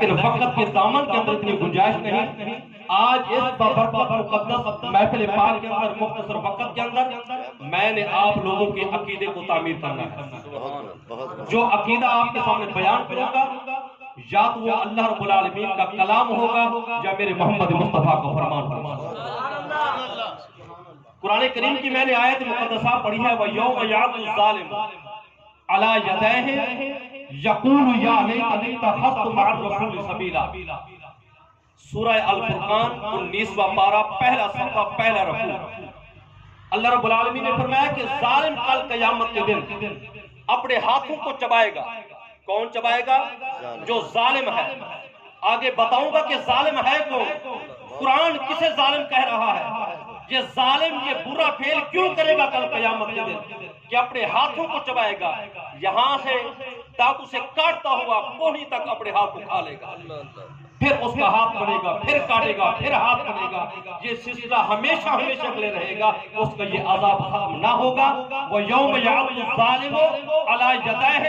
لیکن وقت کے دامن کے اندر اتنی گنجائش نہیں۔ آج اس بابرکت مقدس محفل پاک کے اندر مختصر وقت کے اندر میں نے آپ لوگوں کے عقیدے کو تعمیر کرنا ہے۔ جو عقیدہ آپ کے سامنے بیان کروں گا یا تو وہ اللہ رب العالمین کا کلام ہوگا یا میرے محمد مصطفیٰ کا فرمان ہوگا۔ قرآن کریم کی میں نے آیت مقدسہ پڑھی ہے وَيَوْمَ يَعْضُ الظَّالِمُ عَلَى يَدَيْهِ يَقُولُ يَا لَيْتَنِي اتَّخَذْتُ مَعَ الرَّسُولِ سَبِيلًا۔ سورہ الفرقان 19واں پارہ پہلا صفحہ پہلا رکوع۔ اللہ رب العالمین نے فرمایا کہ ظالم کل قیامت کے دن اپنے ہاتھوں کو چبائے گا۔ کون چبائے گا؟ جو ظالم ہے۔ آگے بتاؤں گا کہ ظالم ہے کون؟ قرآن کسے ظالم کہہ رہا ہے؟ یہ ظالم یہ برا فعل کیوں کرے گا کل قیامت کے دن کہ اپنے ہاتھوں کو چبائے گا، یہاں سے دانتوں سے کاٹتا ہوا کوہنی تک اپنے ہاتھ کو کھا لے گا، پھر اس کا ہاتھ بنے گا، پھر کاٹے گا، پھر ہاتھ بنے گا، یہ سلسلہ ہمیشہ ہمیشہ کے لیے رہے گا، اس کا یہ عذاب ختم نہ ہوگا۔ وَيَوْمَ يَعْضُ الظَّالِمُ عَلَى يَدَيْهِ،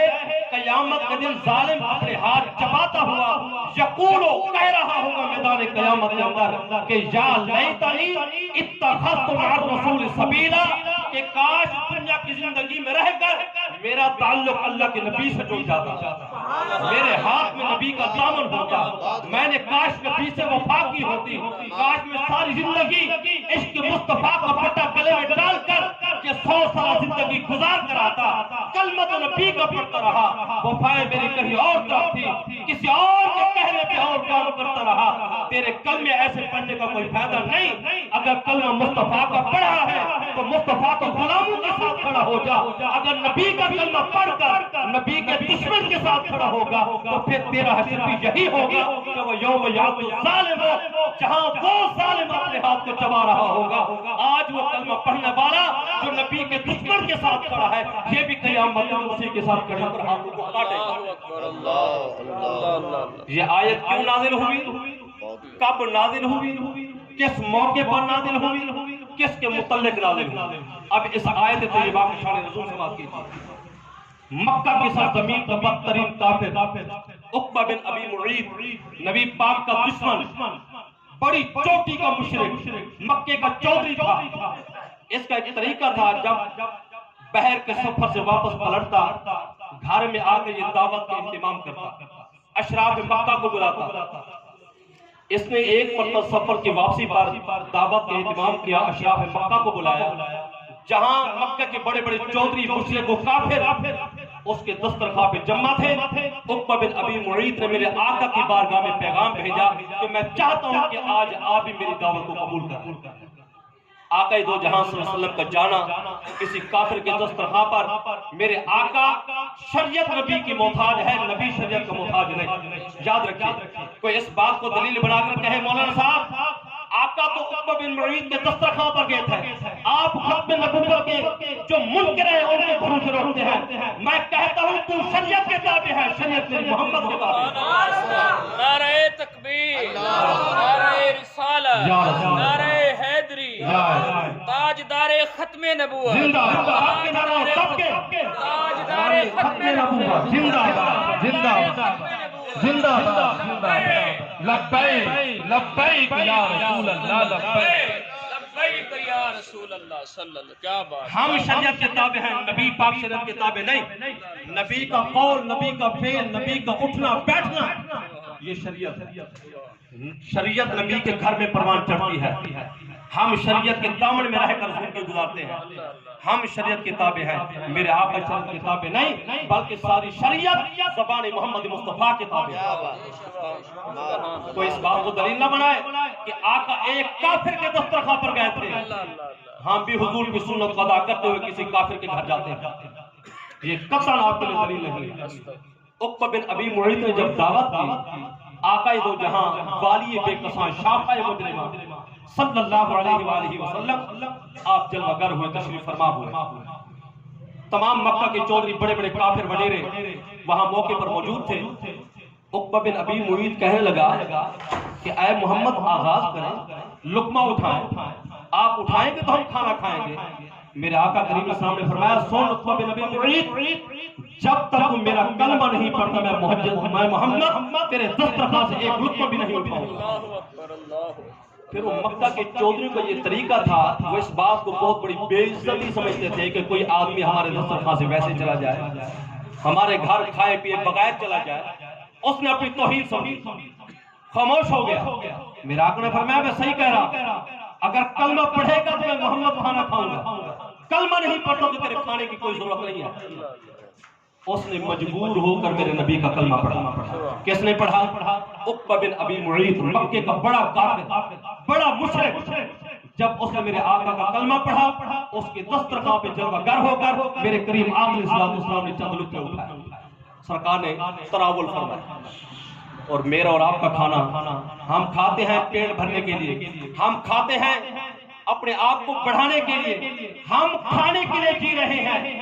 قیامت کے دن ظالم اپنے ہاتھ چباتا ہوا یقول کہہ رہا ہوگا میدان قیامت کے اندر کہ یا لیتنی اتخذت مع الرسول سبیلا، کہ کاش دنیا کی زندگی میں رہ کر میرا تعلق اللہ کے نبی سے جڑ جاتا، میرے ہاتھ میں نبی کا دامن ہوتا، میں نے کاش نبی سے وفا کی ہوتی، کاش میں ساری زندگی عشق مصطفیٰ کا پٹا گلے میں ڈال کر کہ 100 سال زندگی گزار کر آتا، کلمہ نبی کا پڑھتا رہا، وفائے میری کہیں اور طرف تھی، کسی اور کے کہنے پہ اور کام کرتا رہا۔ تیرے کلمے ایسے پڑھنے کا کوئی فائدہ نہیں، اگر کلمہ مصطفیٰ کا پڑھا ہے تو مصطفیٰ تو غلاموں کے ساتھ کھڑا ہو جا، اگر نبی کا کلمہ پڑھ کر نبی کے دشمن کے ساتھ کھڑا ہوگا تو پھر تیرا حشر بھی یہی ہوگا کہ وہ یوم یعض الظالم، جہاں وہ ظالم اپنے ہاتھ کو چبا رہا ہوگا، آج وہ کلمہ پڑھنے والا جو نبی کے دشمن کے ساتھ کھڑا ہے یہ بھی قیامت میں اسی کے ساتھ کھڑا کر ہاتھوں کو کاٹے گا۔ یہ آیت کیوں نازل ہوئی؟ کب نازل ہوئی؟ کس موقع پر نازل ہوئی؟ کس کے متعلق نازل ہوئی؟ اب اس آیت طیبہ کی شان نزول سماعت کیجیے۔ مکہ کی سرزمین کا بدترین کافر عقبہ بن ابی معیط، نبی پاک کا دشمن، بڑی چوٹی کا مشرک، مکے کا چودھری تھا۔ اس کا ایک طریقہ تھا، جب بحر کے سفر سے واپس پلٹتا گھر میں آ کے یہ دعوت کا اہتمام کرتا، اشراف مکہ کو بلاتا۔ اس نے ایک مرتبہ سفر کی واپسی پر دعوت کا اہتمام کیا، اشراف مکہ کو بلایا، جہاں مکہ کے بڑے بڑے چودھری مشرک و کافر اس کے دسترخوان پہ جمع تھے۔ عقبہ بن ابی معیط نے میرے آقا کی بارگاہ میں پیغام بھیجا کہ میں چاہتا ہوں کہ آج آپ بھی میری دعوت کو قبول کریں۔ آقا دو جہاں صلی اللہ علیہ وسلم کا جانا کسی کافر کے دسترخوان پر، میرے آقا شریعت نبی کی محتاج ہے، نبی شریعت کا محتاج نہیں۔ یاد رکھیے، کوئی اس بات کو دلیل بنا کر کہے مولانا صاحب آقا تو عقبہ بن معیط کے دسترخوان پر گئے تھے، آپ ختم نبوت کے جو منکر ہیں ان کے بھروسے رکھتے ہیں، میں کہتا ہوں تو شریعت کے تابع ہے، شریعت میری محمد کے تابع ہے۔ نعرہ تکبیر، نعرہ رسالت، نعرہ حیدری، تاجدار ختم نبوت، زندہ باد تاجدار ختم نبوت، زندہ باد، زندہ باد، زندہ باد، لبیک لبیک یا رسول اللہ، لبیک لبیک یا رسول اللہ صلی اللہ، کیا بات۔ ہم شریعت کے تابع ہیں، نبی پاک شریعت کے تابع نہیں۔ نبی کا قول، نبی کا فعل، نبی کا اٹھنا بیٹھنا یہ شریعت ہے۔ شریعت نبی کے گھر میں پروان چڑھتی ہے، ہم شریعت کے دامن میں رہ کر زندگی گزارتے ہیں، ہم شریعت کے تابع ہیں، میرے آقا شریعت کے تابع نہیں بلکہ ساری شریعت زبان محمد مصطفیٰ کے تابع ہے۔ تو اس بات کو دلیل نہ بنائے کہ آقا ایک کافر کے دسترخوان پر گئے تھے، ہم بھی حضور کی سنت کو ادا کرتے ہوئے کسی کافر کے گھر جاتے ہیں، یہ قطعاً آپ کے لیے دلیل نہیں ہے۔ عقبہ بن ابی معیط نے جب دعوت کی، آقا دو جہاں والی بے کساں شافع مجرمہ صلی اللہ علیہ وآلہ وسلم آپ جلوہ گر ہوئے، تشریف فرما ہوئے، تمام مکہ کے چودھری بڑے بڑے کافر وڈیرے وہاں موقع پر موجود تھے۔ عقبہ بن ابی معیط کہنے لگا کہ اے محمد آغاز کریں، لقمہ اٹھائیں، آپ اٹھائیں گے تو ہم کھانا کھائیں گے، میرے آقا کریم صلی اللہ علیہ وسلم نے فرمایا سن عقبہ بن ابی معیط، جب تک تم میرا کلمہ نہیں پڑھتا میں محمد تیرے دسترخوان سے ایک لقمہ بھی نہیں اٹھاؤں گا۔ اللہ اکبر اللہ اکبر۔ پھر وہ مکہ کے چودھری کا یہ طریقہ تھا، وہ اس بات کو بہت بڑی بے عزتی سمجھتے تھے کہ کوئی آدمی ہمارے دسترخوان سے ویسے چلا جائے، ہمارے گھر کھائے پیے بغیر چلا جائے۔ اس نے اپنی توہین سمجھی، خاموش ہو گیا۔ میرے آقا نے فرمایا میں صحیح کہہ رہا، اگر کلمہ پڑھے گا تو میں محمد کھانا کھاؤں گا، کلمہ نہیں پڑھتا تو تیرے کھانے کی کوئی ضرورت نہیں ہے۔ اس نے مجبور ہو کر میرے نبی کا کلمہ پڑھا۔ کس نے پڑھا؟ عقبہ بن ابی معیط، مکے کا بڑا کافر، بڑا مشرک۔ جب اس نے میرے آقا کا کلمہ پڑھا، اس کے دسترخوان پہ جلوہ گر ہو کر میرے کریم آقا علیہ السلام نے چند لقمے اٹھائے۔ سرکار نے تناول فرمایا، اور میرا اور آپ کا کھانا ہم کھاتے ہیں پیٹ بھرنے کے لیے، ہم کھاتے ہیں اپنے آپ کو بڑھانے کے لیے، ہم کھانے کے لیے جی رہے ہیں،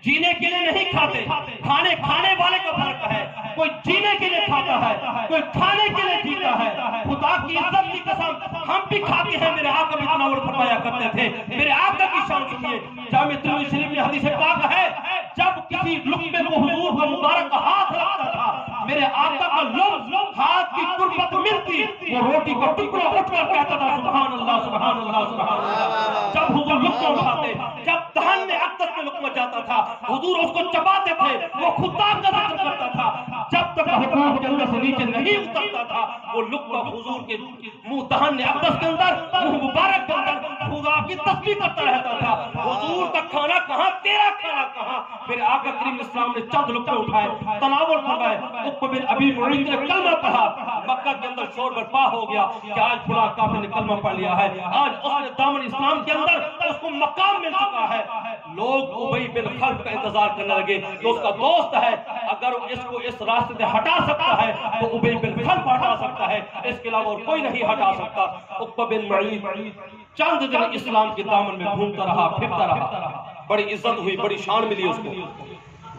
جینے کے لیے نہیں کھاتے۔ کھانے والے کا فرق ہے، کوئی جینے کے لیے کھاتا ہے، کوئی کھانے کے لیے جیتا ہے۔ خدا کی عزت کی قسم ہم بھی کھاتے ہیں، میرے آقا بھی تناول فرمایا کرتے تھے۔ میرے آقا کی شان سنیے، جامع ترمذی شریف میں حدیث پاک ہے، جب کسی لقمے کو حضور کا مبارک ہاتھ رکھتا تھا، میرے آقا کا لفظ ہاتھ کی قربت ملتی، وہ روٹی کا ٹکڑا اٹھ کر کہتا تھا سبحان اللہ سبحان اللہ سبحان اللہ۔ جب حضور لقمہ اٹھاتے، جب دہن میں اقدس میں لقمہ جاتا تھا، حضور اس کو چباتے تھے، وہ خدا کا ذکر کرتا تھا۔ جب تک حکوم کے اندر سے نیچے نہیں اترتا تھا، وہ لقمہ حضور کے منہ دہن اقدس کے اندر، منہ مبارک کے اندر خدا کی تسبیح کرتا رہتا تھا۔ حضور کا کھانا کہاں، تیرا کھانا کہاں؟ میرے آقا کریم اسلام نے چند لقمے اٹھائے، تناول فرمائے۔ عقبہ بن ابی معیط نے کلمہ پڑھا، مکہ کے اندر شور برپا ہو گیا کہ آج فلاں کافر نے کلمہ پڑھ لیا ہے، آج اس نے دامن اسلام کے اندر اس کو مقام مل چکا ہے۔ لوگ ابی بن خلف کا انتظار کرنے لگے کہ اس کا دوست ہے، اگر اس کو اس راستے سے ہٹا سکتا ہے تو ابی بن خلف ہٹا سکتا ہے، اس کے علاوہ اور کوئی نہیں ہٹا سکتا۔ عقبہ بن معیط چند دن اسلام کے دامن میں گھومتا رہا، پھرتا رہا، بڑی عزت ہوئی، بڑی شان ملی اس کو۔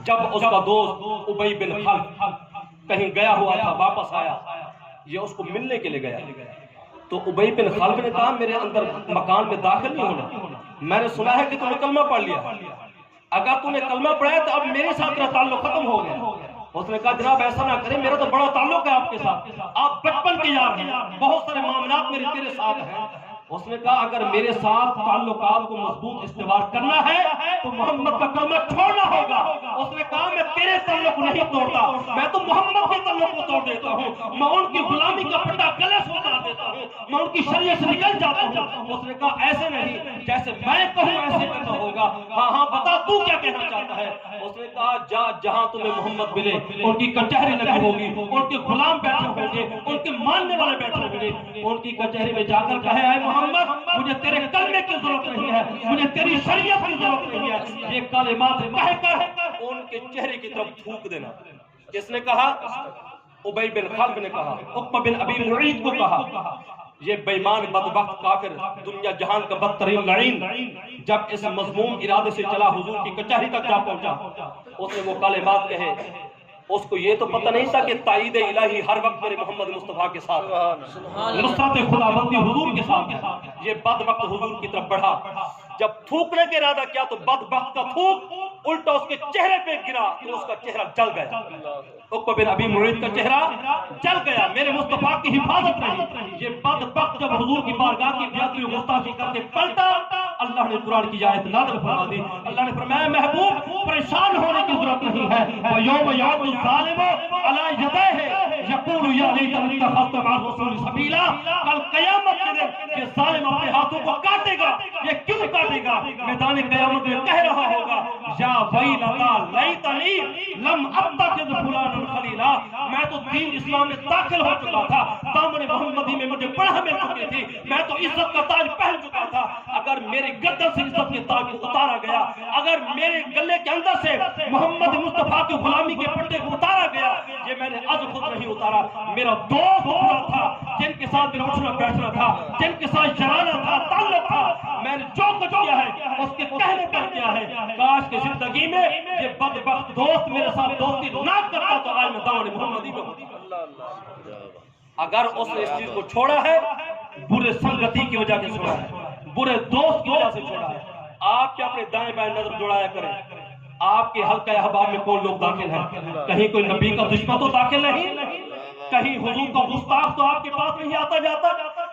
جب اس کا دوست ابی بن خلف کہیں گیا ہوا تھا، واپس آیا، یہ اس کو ملنے کے لیے گیا، تو ابی بن خلف نے کہا میرے اندر مکان میں داخل نہیں ہونا، میں نے سنا ہے کہ تم نے کلمہ پڑھ لیا، اگر تم نے کلمہ پڑھا تو اب میرے ساتھ تیرا تعلق ختم ہو گیا۔ اس نے کہا جناب ایسا نہ کریں، میرا تو بڑا تعلق ہے آپ کے ساتھ، آپ بچپن کے یار ہیں، بہت سارے معاملات میرے تیرے ساتھ ہیں۔ اس نے کہا اگر میرے ساتھ تعلقات کو مضبوط استوار کرنا ہے تو محمد کا کلمہ چھوڑنا ہوگا۔ اس نے کہا میں تیرے تعلق کو نہیں توڑتا، میں تو محمد کے تعلق کو توڑ دیتا ہوں، میں ان کی غلامی کا پٹا گلے سے اتار دیتا ہوں، میں ان کی شریعت سے نکل جاتا ہوں۔ اس نے کہا ایسے نہیں، جیسے میں کہوں ایسے کرنا ہوگا۔ ہاں بتا تو کیا کہنا چاہتا ہے؟ اس نے کہا جا جہاں تمہیں محمد ملے، ان کی کچہری لگی ہوگی، ان کے غلام بیٹھے ہوں گے، ان کے ماننے والے بیٹھے ہوں گے، ان کی کچہری میں جا کر کہے اے محمد مجھے تیرے کلمے کی ضرورت نہیں ہے، مجھے تیری شریعت کی ضرورت نہیں ہے، یہ کلمات کہہ کر ان کے چہرے کی طرف تھوک دینا۔ کس نے کہا؟ ابی بن خلف نے کہا، عقبہ بن ابی معیط کو کہا۔ یہ بیمان بدبخت کافر، دنیا جہان کا بدترین لعین، جب اس مذموم ارادے سے چلا حضور کی کچہری تک جا پہنچا، اس نے وہ کلمات کہے۔ اس کو یہ تو پتہ نہیں تھا کہ تائید الہی ہر وقت میرے محمد مصطفیٰ کے ساتھ، نصرت خداوندی حضور کے ساتھ۔ یہ بدبخت حضور کی طرف بڑھا، جب تھوکنے کے ارادہ کیا تو بدبخت کا تھوک الٹا اس کے چہرے پہ گرا تو اس کا چہرہ جل گیا۔ عقبہ بن ابی معیط کا چہرہ جل گیا، میرے مصطفیٰ کی حفاظت رہی۔ یہ بدبخت جب حضور کی بارگاہ کی بیعت و گستاخی کر کے پلٹا، اللہ نے قرآن کی آیت نازل فرما دی۔ اللہ نے فرمایا محبوب پریشان ہونے کی ضرورت نہیں ہے، وَيَوْمَ يَعْضُ الظَّالِمُ عَلَىٰ يَدَيْهِ يَقُولُ يَا لَيْتَنِي اتَّخَذْتُ مَعَ الرَّسُولِ سَبِيلًا۔ کل قیامت کے دن یہ ظالم اپنے ہاتھوں کو کاٹے گا، یہ کیوں کاٹے گا؟ میدان قیامت میں کہہ رہا ہوگا یا ویلتا لیتنی لم اتخذ فلانا خلیلا، میں تو دین اسلام میں داخل ہو چکا تھا، دامن محمدی میں مجھے پناہ مل چکی تھی، میں تو عزت کا تاج پہن چکا تھا، اگر میرے گردن سے عزت کے تاج کو اتارا گیا، اگر میرے گلے کے اندر سے محمد مصطفیٰ کی غلامی کے پٹے کو اتارا گیا، یہ میں نے آج خود نہیں اتارا، میرا دوست برا تھا، جن کے ساتھ میرا اٹھنا بیٹھنا تھا، جن کے ساتھ شرانہ تھا، تعلق تھا، میں نے جو کچھ کیا ہے اس کے کہنے پر کیا ہے۔ کاش کہ زندگی میں یہ بدبخت دوست میرے ساتھ دوستی نہ کرتا تو آج میں دامن محمدی میں ہوتا۔ اگر اس نے اس چیز کو چھوڑا ہے، برے سنگتی کی وجہ سے چھوڑا ہے، برے دوست کی وجہ سے چھوڑا ہے، آپ کے اپنے دائیں بائیں نظر دوڑایا کریں آپ کے حلقہ احباب میں کون لوگ داخل ہیں؟ کہیں کوئی نبی کا دشمن تو داخل نہیں، کہیں حضور کا گستاخ تو آپ کے پاس نہیں آتا جاتا،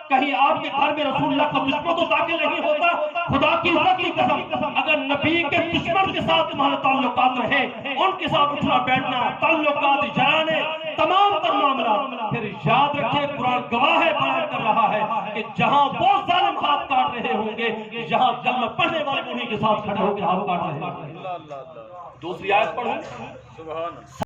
کہیں آپ کے گھر میں رسول اللہ کا دشمن تو داخل نہیں ہوتا۔ خدا کی عزت کی قسم اگر نبی کے دشمن کے ساتھ تمہارے تعلقات رہے، ان کے ساتھ اٹھنا بیٹھنا، تعلقات جانے، تمام تر معاملات، پھر یاد رکھیں قرآن گواہ ہے، بیان کر رہا ہے کہ جہاں وہ ظالم ہاتھ کاٹ رہے ہوں گے، یہاں کلمہ پڑھنے والے انہی کے ساتھ کھڑے ہو کے ہاتھ کاٹ رہے ہوں گے۔ دوسری آیت پڑھوں۔ سبحان اللہ۔